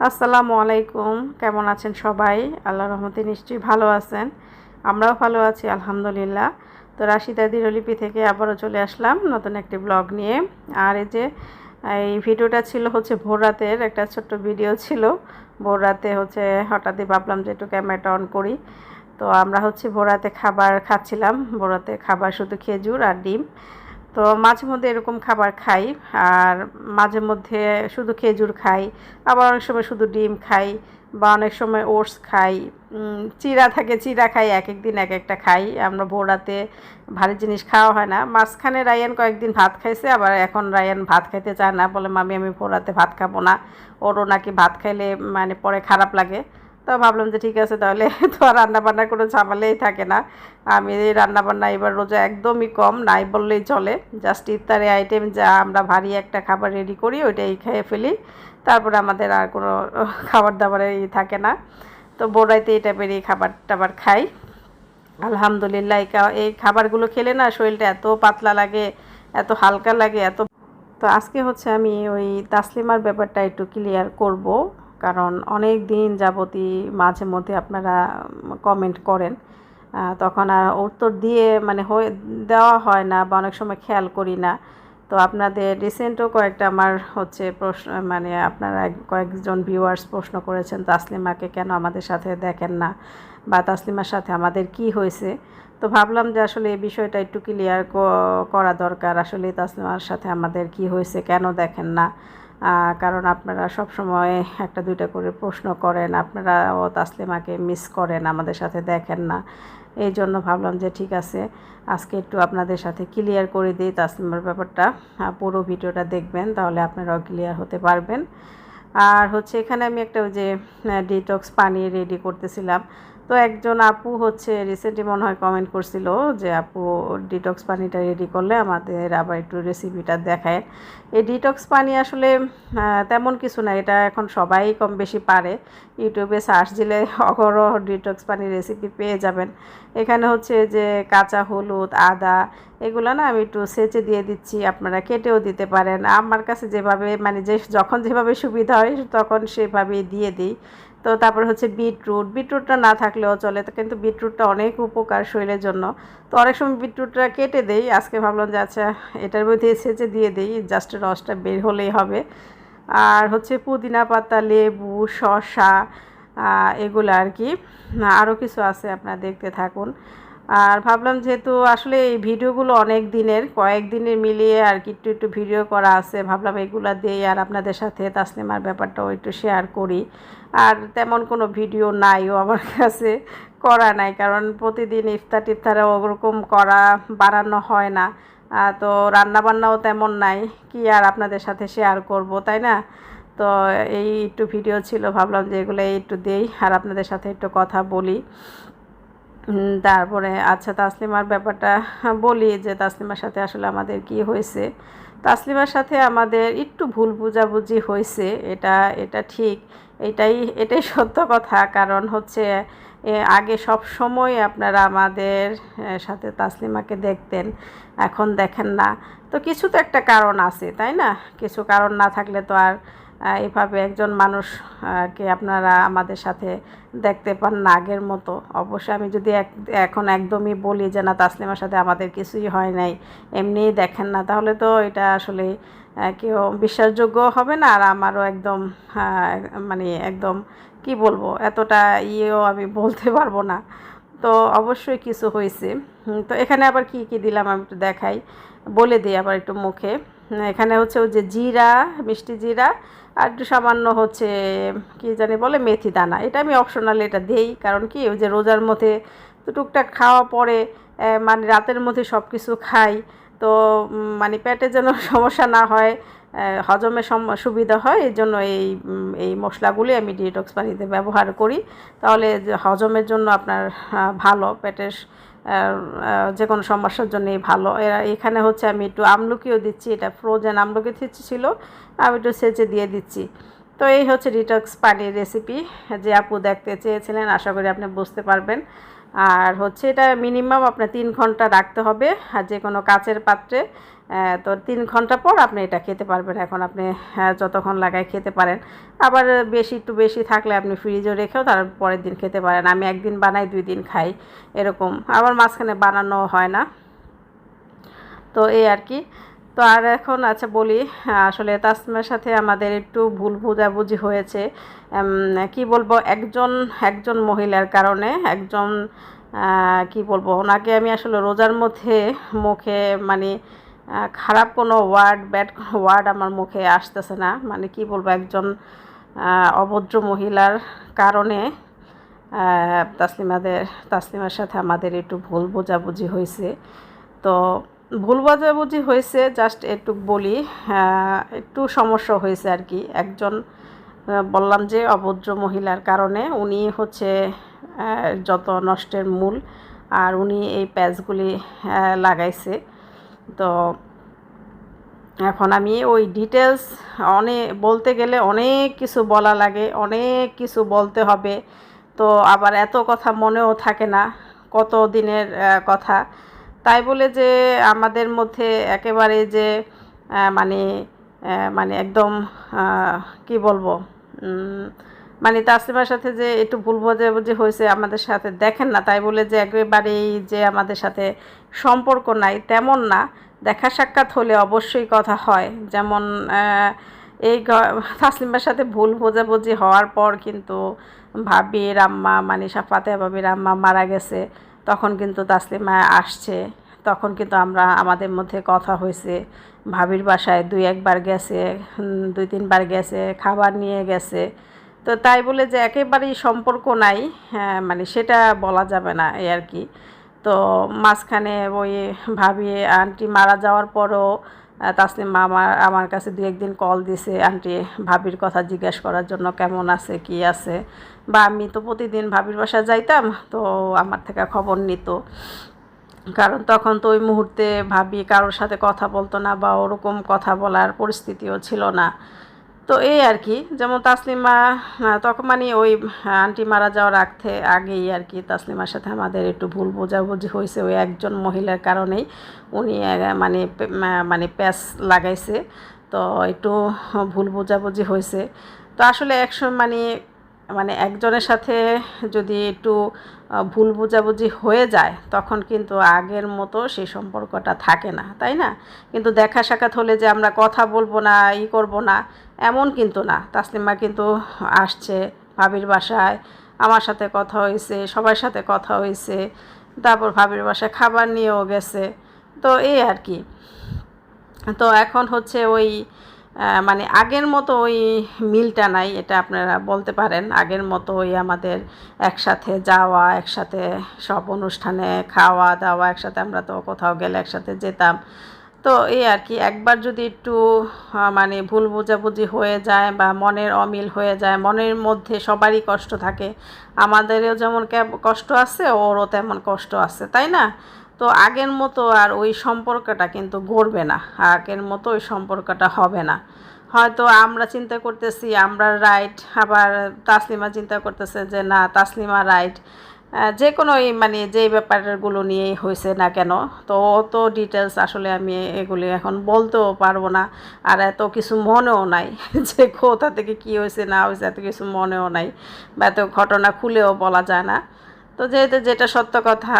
আসসালামু আলাইকুম। কেমন আছেন সবাই? আল্লাহর রহমতে নিশ্চয়ই ভালো আছেন। আমরাও ভালো আছি আলহামদুলিল্লাহ। তো রাশিদার দিনলিপি থেকে আবারও চলে আসলাম নতুন একটি ব্লগ নিয়ে। আর এই ভিডিওটা ছিল ভোর রাতের একটা ছোট্ট ভিডিও ছিল। ভোর রাতে হঠাৎই ভাবলাম যে একটু ক্যামেরাটা অন করি। তো আমরা ভোর রাতে খাবার খাচ্ছিলাম। ভোর রাতে খাবার শুধু খেজুর আর ডিম। তো মাঝে মধ্যে এরকম খাবার খাই, আর মাঝে মধ্যে শুধু খেজুর খাই, আবার অনেক সময় শুধু ডিম খাই, বা অনেক সময় ওটস খাই, চিড়া থাকে চিড়া খাই, এক এক দিন এক একটা খাই। আমরা ভোর রাতে ভারী জিনিস খাওয়া হয় না। মাঝখানে রায়ান কয়েকদিন ভাত খাইছে, আবার এখন রায়ান ভাত খাইতে চায় না, বলে মামি আমি ভোর রাতে ভাত খাবো না, ওরও নাকি ভাত খাইলে পরে খারাপ লাগে। তো ভাবলাম যে ঠিক আছে, তাহলে তো আর রান্নাবান্নার কোনো ঝামেলাই থাকে না। আমি রান্নাবান্না এবার রোজা একদমই কম, নাই বললেই চলে। জাস্ট ইফতারে আইটেম যা আমরা ভারী একটা খাবার রেডি করি ওইটাই খেয়ে ফেলি, তারপরে আমাদের আর কোনো খাবার দাবারের থাকে না। তো বোরাইতে এই টাইপেরই খাবার টাবার খাই আলহামদুলিল্লাহ। এই খাবারগুলো খেলে না শরীরটা এত পাতলা লাগে, এত হালকা লাগে, এত। তো আজকে আমি ওই তাসলিমার ব্যাপারটা একটু ক্লিয়ার করব, কারণ অনেক দিন যাবতই মাঝে মধ্যে আপনারা কমেন্ট করেন, তখন আর উত্তর দিয়ে দেওয়া হয় না, বা অনেক সময় খেয়াল করি না। তো আপনাদের রিসেন্টও কয়েকটা আমার প্রশ্ন, আপনারা কয়েকজন ভিউয়ার্স প্রশ্ন করেছেন তাসলিমাকে কেন আমাদের সাথে দেখেন না, বা তাসলিমার সাথে আমাদের কি হয়েছে। তো ভাবলাম যে আসলে এই বিষয়টা একটু ক্লিয়ার করা দরকার। আসলে তাসলিমার সাথে আমাদের কি হয়েছে, কেন দেখেন না। কারণ আপনারা সব সময় একটা দুইটা করে প্রশ্ন করেন, আপনারাও তাসলিমাকে মিস করেন, আমাদের সাথে দেখেন না। এই জন্য ভাবলাম যে ঠিক আছে, আজকে একটু আপনাদের সাথে ক্লিয়ার করে দিই তাসলিমার ব্যাপারটা। পুরো ভিডিওটা দেখবেন, তাহলে আপনারাও ক্লিয়ার হতে পারবেন। আর এখানে আমি একটা ওই যে ডিটক্স পানি রেডি করতেছিলাম। তো একজন আপু রিসেন্টলি মনে হয় কমেন্ট করছিল যে আপু ডিটক্স পানিটা রেডি করলে আমাদের আবার একটু রেসিপিটা দেখায়। এই ডিটক্স পানি আসলে তেমন কিছু না, এটা এখন সবাই কম বেশি পারে। ইউটিউবে সার্চ দিলে অগরহ ডিটক্স পানির রেসিপি পেয়ে যাবেন। এখানে যে কাঁচা হলুদ, আদা, এগুলো না আমি একটু সেচে দিয়ে দিচ্ছি, আপনারা কেটেও দিতে পারেন। আমার কাছে যেভাবে যখন যেভাবে সুবিধা হয় তখন সেভাবেই দিয়ে দিই। তো তারপর বিটরুটটা না থাকলেও চলে, তো কিন্তু বিটরুটটা অনেক উপকার শরীরের জন্য। তো অনেক সময় বিটরুটটা কেটে দেই, আজকে ভাবলাম যে আচ্ছা এটার মধ্যে সেচে দিয়ে দিই, জাস্ট রসটা বের হলেই হবে। আর পুদিনা পাতা, লেবু, শসা, এগুলো আর কি, আরও কিছু আছে, আপনারা দেখতে থাকুন। আর ভাবলাম যেহেতু আসলে এই ভিডিওগুলো অনেক দিনের, কয়েকদিনের মিলিয়ে আর কি একটু একটু ভিডিও করা আছে, ভাবলাম এগুলো দিই আর আপনাদের সাথে তাসলিমার ব্যাপারটাও একটু শেয়ার করি। আর তেমন কোনো ভিডিও নাইও আমার কাছে, করা নাই, কারণ প্রতিদিন ইফতার টিফতারে ওরকম বানানো হয় না। তো রান্নাবান্নাও তেমন নাই, কি আর আপনাদের সাথে শেয়ার করব, তাই না? তো এই একটু ভিডিও ছিল, ভাবলাম যে এগুলো একটু দেই আর আপনাদের সাথে একটু কথা বলি। তারপরে আচ্ছা তাসলিমার ব্যাপারটা বলি, যে তাসলিমার সাথে আসলে আমাদের কি হয়েছে। তাসলিমার সাথে আমাদের একটু ভুল বোঝাবুঝি হয়েছে, এটা এটা ঠিক, এটাই সত্য কথা। কারণ আগে সব সময় আপনারা আমাদের সাথে তাসলিমাকে দেখতেন, এখন দেখেন না। তো কিছু তো একটা কারণ আছে, তাই না? কিছু কারণ না থাকলে তো আর এভাবে একজন মানুষকে আপনারা আমাদের সাথে দেখতে পান না আগের মতো। অবশ্যই আমি যদি এখন একদমই বলি যে না তাসলিমার সাথে আমাদের কিছুই হয় নাই, এমনিই দেখেন না, তাহলে তো এটা আসলে কেউ বিশ্বাসযোগ্য হবে না, আর আমারও একদম একদম কি বলবো, এতটা ইয়েও আমি বলতে পারবো না। তো অবশ্যই কিছু হয়েছে। তো এখানে আবার কি কি দিলাম আমি একটু দেখাই, বলে দিই আবার একটু মুখে। এখানে ওই যে জিরা, মিষ্টি জিরা, আর একটু সামান্য কি জানি বলে মেথি দানা, এটা আমি অপশনালি এটা দেই। কারণ কি ওই যে রোজার মধ্যে তো টুকটাক খাওয়া পরে রাতের মধ্যে সব কিছু খাই, তো পেটে যেন সমস্যা না হয়, হজমের সুবিধা হয়, এই জন্য এই মশলাগুলি আমি ডিটক্স পানিতে ব্যবহার করি। তাহলে হজমের জন্য আপনার ভালো, পেটের যে কোনো সমস্যার জন্যই ভালো। এখানে আমি একটু আমলকিও দিচ্ছি, এটা ফ্রোজেন আমলকি ছিল, আমি একটু সেচে দিয়ে দিচ্ছি। তো এই ডিটক্স পানির রেসিপি, যে আপু দেখতে চেয়েছিলেন, আশা করি আপনি বুঝতে পারবেন। আর হচ্ছে এটা মিনিমাম আপনার 3 ঘন্টা রাখতে হবে আর যে কোনো কাচের পাত্রে। তো 3 ঘন্টা পর আপনি এটা খেতে পারবেন। এখন আপনি যতক্ষণ লাগায় খেতে পারেন। আবার একটু বেশি থাকলে আপনি ফ্রিজে রেখেও তার পরের দিন খেতে পারেন। আমি একদিন বানাই 2 দিন খাই এরকম, আবার মাঝখানে বানানো হয় না। তো এই আর কি। তো আর এখন আচ্ছা বলি, আসলে তাসমিমার সাথে আমাদের একটু ভুল বোঝাবুঝি হয়েছে। কি বলবো, একজন মহিলার কারণে। কি বলবো, ওনাকে আমি আসলে রোজার মধ্যে মুখে মানে খারাপ কোনো ব্যাড কোনো ওয়ার্ড আমার মুখে আসতেছে না। মানে কি বলবো, একজন অভদ্র মহিলার কারণে তাসলিমার সাথে আমাদের একটু ভুল বোঝাবুঝি হয়েছে। তো ভুল বোঝাবুঝি হয়েছে, জাস্ট একটু বলি, একটু সমস্যা হয়েছে আর কি। বললাম যে অভদ্র মহিলার কারণে উনি হচ্ছে যত নষ্টের মূল, আর উনি এই প্যাচগুলি লাগাইছে। তো এখন আমি ওই ডিটেলস বলতে গেলে অনেক কিছু বলা লাগে, অনেক কিছু বলতে হবে। তো আবার এত কথা মনেও থাকে না, কত দিনের কথা। তাই বলে যে আমাদের মধ্যে একেবারে যে মানে মানে একদম কি বলবো, মানে তাসলিমার সাথে যে একটু ভুল বোঝাবুঝি হয়েছে আমাদের সাথে, দেখেন না তাই বলে যে একেবারেই যে আমাদের সাথে সম্পর্ক নাই তেমন না। দেখা সাক্ষাৎ হলে অবশ্যই কথা হয়। যেমন তাসলিমার সাথে ভুল বোঝাবুঝি হওয়ার পর কিন্তু ভাবির আম্মা মানে ফাতেহা ভাবির আম্মা মারা গেছে, তখন কিন্তু তাসলিমা আসছে। তখন কিন্তু আমাদের মধ্যে কথা হয়েছে। ভাবির বাসায় 2-1 বার গেছে, 2-3 বার গেছে, খাবার নিয়ে গেছে। তো তাই বলে যে একেবারেই সম্পর্ক নাই, মানে সেটা বলা যাবে না এই আর কি। তো মাঝখানে ওই ভাবি আন্টি মারা যাওয়ার পরও তাসলিমা আমার কাছে 2-1 দিন কল দিছে আন্টি ভাবির কথা জিজ্ঞেস করার জন্য, কেমন আছে কি আছে। বা আমি তো প্রতিদিন ভাবির বাসায় যাইতাম, তো আমার থেকে খবর নিত। কারণ তখন তো ওই মুহূর্তে ভাবি কারোর সাথে কথা বলতো না, বা ওরকম কথা বলার পরিস্থিতিও ছিল না। তো এই আর কি। যেমন তাসলিমা তখন মানে ওই আন্টি মারা যাওয়ার আগেই আর কি তাসলিমার সাথে আমাদের একটু ভুল বোঝাবুঝি হয়েছে ওই একজন মহিলার কারণেই। উনি মানে প্যাচ লাগাইছে, তো একটু ভুল বোঝাবুঝি হয়েছে। তো আসলে মানে একজনের সাথে যদি একটু ভুল বোঝাবুঝি হয়ে যায়, তখন কিন্তু আগের মতো সেই সম্পর্কটা থাকে না, তাই না? কিন্তু দেখা সাক্ষাৎ হলে যে আমরা কথা বলবো না, করব না, এমন কিন্তু না। তাসলিমা কিন্তু আসছে ভাবির বাসায়, আমার সাথে কথা হয়েছে, সবার সাথে কথা হয়েছে। তারপর ভাবির বাসায় খাবার নিয়েও গেছে। তো এই আর কি। তো এখন হচ্ছে ওই মানে আগের মতো ওই মিলটা নাই, এটা আপনারা বলতে পারেন। আগের মতো ওই আমাদের একসাথে যাওয়া, একসাথে সব অনুষ্ঠানে খাওয়া দাওয়া, একসাথে আমরা তো কোথাও গেলে একসাথে যেতাম। তো এই আর কি। একবার যদি একটু মানে ভুল বোঝাবুঝি হয়ে যায় বা মনের অমিল হয়ে যায়, মনের মধ্যে সবারই কষ্ট থাকে। আমাদেরও যেমন কষ্ট আছে, ওরও তেমন কষ্ট আছে, তাই না? তো আগের মতো আর ওই সম্পর্কটা কিন্তু গড়বে না, আগের মতো ওই সম্পর্কটা হবে না। হয়তো আমরা চিন্তা করতেছি আমরা রাইট, আবার তাসলিমা চিন্তা করতেছে যে না তাসলিমা রাইট। যে কোনো মানে যেই ব্যাপারগুলো নিয়েই হয়েছে না কেন, তো অত ডিটেলস আসলে আমি এগুলি এখন বলতেও পারবো না। আর এত কিছু মনেও নাই যে কোথা থেকে কী হয়েছে না হয়েছে, এত কিছু মনেও নাই, বা এত ঘটনা খুলেও বলা যায় না। তো যেহেতু যেটা সত্য কথা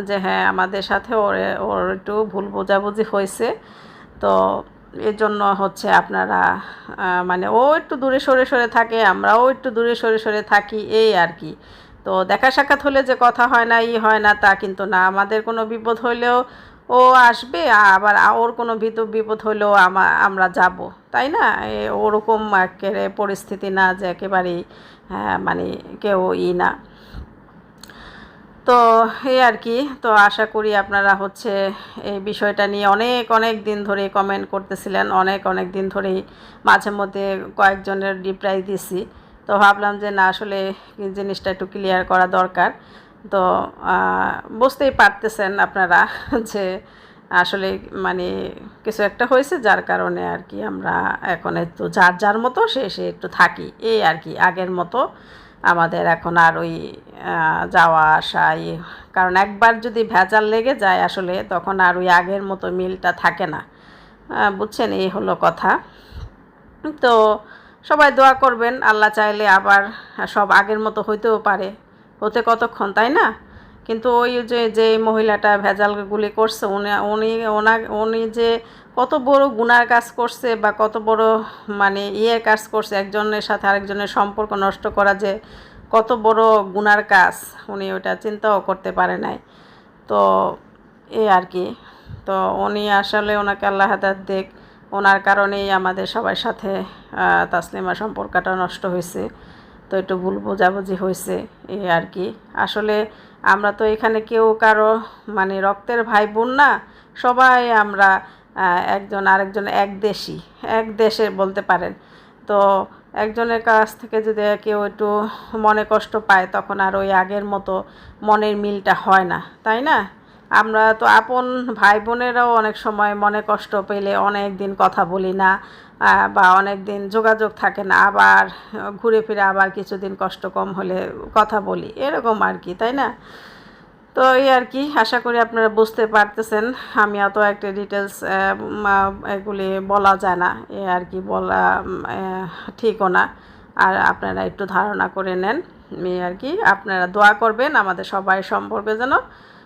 যে হ্যাঁ আমাদের সাথে ওর একটু ভুল বোঝাবুঝি হয়েছে। তো এর জন্য হচ্ছে আপনারা মানে ও একটু দূরে সরে সরে থাকে, আমরাও একটু দূরে সরে সরে থাকি, এই আর কি। তো দেখা সাক্ষাৎ হলে যে কথা হয় না হয় না তা কিন্তু না। আমাদের কোনো বিপদ হইলেও ও আসবে, আবার ওর কোনো বিপদ হইলেও আমরা যাব, তাই না? ওরকম একেবারে পরিস্থিতি না যে একেবারেই মানে কেউ না। তো এই আর কি। তো আশা করি আপনারা হচ্ছে এই বিষয়টা নিয়ে অনেক অনেক দিন ধরে কমেন্ট করতেছিলেন, অনেক অনেক দিন ধরেই মাঝে মধ্যে কয়েকজনের রিপ্লাই দিছি। তো ভাবলাম যে না আসলে জিনিসটা একটু ক্লিয়ার করা দরকার। তো বুঝতেই পারতেছেন আপনারা যে আসলে মানে কিছু একটা হয়েছে, যার কারণে আর কি আমরা এখন একটু যার যার মতো সে একটু থাকি, এই আর কি। আগের মতো আমাদের এখন আর ওই যাওয়া আসা কারণ একবার যদি ভেজাল লেগে যায় আসলে তখন আর ওই আগের মতো মিলটা থাকে না, বুঝছেন, এই হলো কথা। তো সবাই দোয়া করবেন, আল্লাহ চাইলে আবার সব আগের মতো হইতেও পারে, হতে কতক্ষণ, তাই না? কিন্তু ওই যে মহিলাটা ভেজালগুলি করছে উনি যে কত বড় গুনার কাজ করছে বা কত বড় মানে কাজ করছে, একজনের সাথে আরেকজনের সম্পর্ক নষ্ট করা যে কত বড় গুনার কাজ, উনি ওটা চিন্তাও করতে পারে নাই। তো এই আর কি। তো উনি আসলে ওনাকে আল্লাহ হাদাত দেখ, ওনার কারণেই আমাদের সবার সাথে তাসলিমা সম্পর্কটা নষ্ট হয়েছে। তো একটু ভুল বোঝাবুঝি হয়েছে, এই আর কি। আসলে আমরা তো এখানে কেউ কারো মানে রক্তের ভাই বোন না, সবাই আমরা একজন আরেকজন এক দেশের বলতে পারেন। তো একজনের কাছ থেকে যদি কেউ একটু মনে কষ্ট পায় তখন আর ওই আগের মতো মনের মিলটা হয় না, তাই না? আমরা তো আপন ভাই বোনেরাও অনেক সময় মনে কষ্ট পেলে অনেক দিন কথা বলি না, বা অনেক দিন যোগাযোগ থাকে না, আবার ঘুরে ফিরে আবার কিছুদিন কষ্ট কম হলে কথা বলি, এরকম আর কি, তাই না? তো এই আর কি, আশা করি আপনারা বুঝতে পারতেছেন। আমি অত একটা ডিটেলস এগুলি বলা যায় না, এই আর কি, বলা ঠিকও না। আর আপনারা একটু ধারণা করে নেন, এই আর কি। আপনারা দোয়া করবেন আমাদের সবাই সম্পর্ক যেন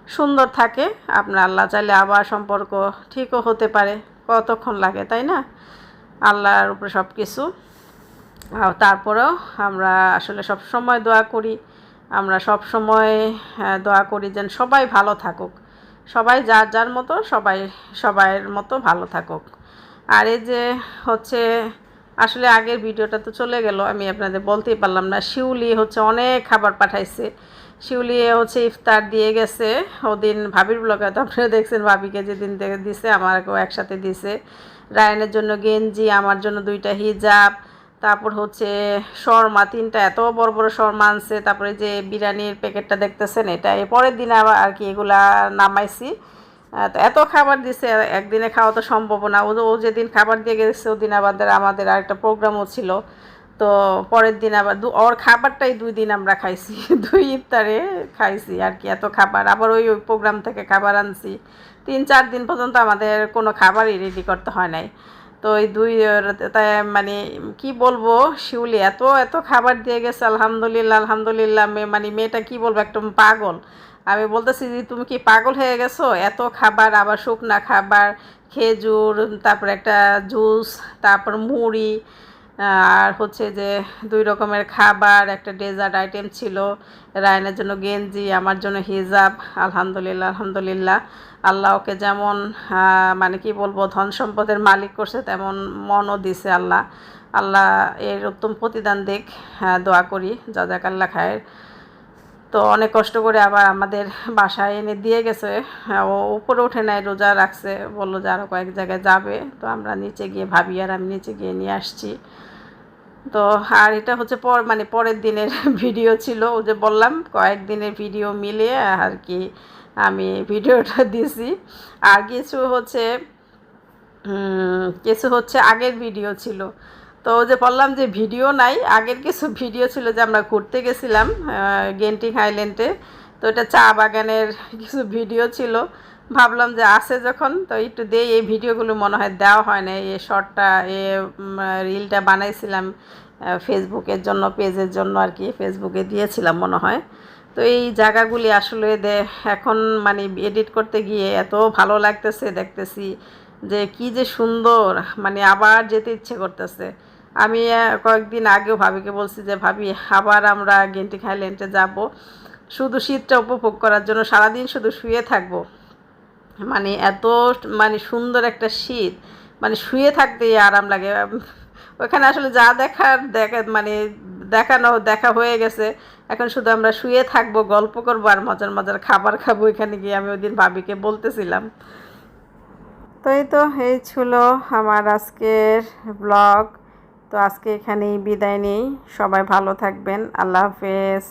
সুন্দর থাকে। আপনার আল্লাহ চাইলে আবার সম্পর্ক ঠিকও হতে পারে, কতক্ষণ লাগে, তাই না? আল্লাহর উপরে সব কিছু। তারপরেও আমরা আসলে সব সময় দোয়া করি, আমরা সব সময় দোয়া করি যেন সবাই ভালো থাকুক, সবাই যার যার মতো সবাইয়ের মতো ভালো থাকুক। আর এই যে হচ্ছে আসলে আগের ভিডিওটা তো চলে গেল, আমি আপনাদের বলতেই পারলাম না। শিউলি হচ্ছে অনেক খাবার পাঠাইছে, শিউলি হচ্ছে ইফতার দিয়ে গেছে ওদিন ভাবির ব্লগে, তো আপনারা দেখছেন ভাবিকে যেদিন দিছে আমাকেও একসাথে দিছে। রায়নের জন্য গেঞ্জি, আমার জন্য 2টা হিজাব, তারপর হচ্ছে শর্মা 3টা, এত বড় বড় শর্মা আনছে। তারপরে যে বিরিয়ানির প্যাকেটটা দেখতেছেন, এটা এর পরের দিনে আবার আর কি এগুলা নামাইছি। তো এত খাবার দিছে, একদিনে খাওয়া তো সম্ভব না। ও যেদিন খাবার দিয়ে গেছে ওদিন আমাদের আরেকটা প্রোগ্রামও ছিল। তো পরের দিন আবার ওর খাবারটাই 2 দিন আমরা খাইছি 2 ইফতারে খাইছি আর কি, এত খাবার। আবার ওই প্রোগ্রাম থেকে খাবার আনছি, 3-4 দিন পর্যন্ত আমাদের কোনো খাবারই রেডি করতে হয় নাই। তো ওই তাই মানে কি বলবো, শিউলি এত এত খাবার দিয়ে গেছে, আলহামদুলিল্লাহ আলহামদুলিল্লাহ। মানে মেয়েটা কি বলবো, একদম পাগল। আমি বলতেছি যে তুমি কি পাগল হয়ে গেছো, এত খাবার, আবার শুকনা খাবার, খেজুর, তারপর একটা জুস, তারপর মুড়ি, আর হচ্ছে যে 2 রকমের খাবার, একটা ডেজার্ট আইটেম ছিল। রায়নের জন্য গেঞ্জি, আমার জন্য হিজাব। আলহামদুলিল্লাহ আলহামদুলিল্লাহ। আল্লাহ ওকে যেমন মানে কি বলবো ধন সম্পদের মালিক করছে, তেমন মনও দিছে আল্লাহ। আল্লাহ এর উত্তম প্রতিদান দেখ, দোয়া করি জাযাকাল্লাহ খায়ের। তো অনেক কষ্ট করে আবার আমাদের বাসায় এনে দিয়ে গেছে। ও উপরে উঠে নাই, রোজা রাখছে, বললো যে আরও কয়েক জায়গায় যাবে। তো আমরা নিচে গিয়ে ভাবি আর আমি নিচে গিয়ে নিয়ে আসছি। তো আর এটা হচ্ছে মানে পরের দিনের ভিডিও ছিল, ও যে বললাম কয়েকদিনের ভিডিও মিলিয়ে আর কি আমি ভিডিওটা দিছি। আর কিছু হচ্ছে আগের ভিডিও ছিল। তো যে বললাম যে ভিডিও নাই, আগের কিছু ভিডিও ছিল যে আমরা ঘুরতে গেছিলাম গেন্টিং আইল্যান্ডে। তো এটা চা বাগানের কিছু ভিডিও ছিল। ভাবলাম যে আসে যখন তো একটু দেই, এই ভিডিওগুলো মনে হয় দেওয়া হয় না। এই শর্টটা রিলটা বানাইছিলাম ফেসবুকের জন্য, পেজের জন্য আর কি, ফেসবুকে দিয়েছিলাম মনে হয়। তো এই জায়গাগুলি আসলে এখন মানে এডিট করতে গিয়ে এত ভালো লাগতেছে, দেখতেছি যে কি যে সুন্দর, মানে আবার যেতে ইচ্ছে করতেছে। আমি কয়েকদিন আগেও ভাবিকে বলছি যে ভাবি আবার আমরা গেন্টিং আইল্যান্ডে যাব, শুধু শীতটা উপভোগ করার জন্য, সারাদিন শুধু শুয়ে থাকবো। মানে এত মানে সুন্দর একটা শীত, মানে শুয়ে থাকতেই আরাম লাগে। ওখানে আসলে যা মানে দেখা হয়ে গেছে। এখন শুধু আমরা শুয়ে থাকবো, গল্প করবো আর মজার মজার খাবার খাবো। এখানে গিয়ে আমি ওইদিন ভাবিকে বলতেছিলাম। তো এই ছিল আমার আজকের ব্লগ। তো আজকে এখানেই বিদায় নেই, সবাই ভালো থাকবেন, আল্লাহ হাফেজ।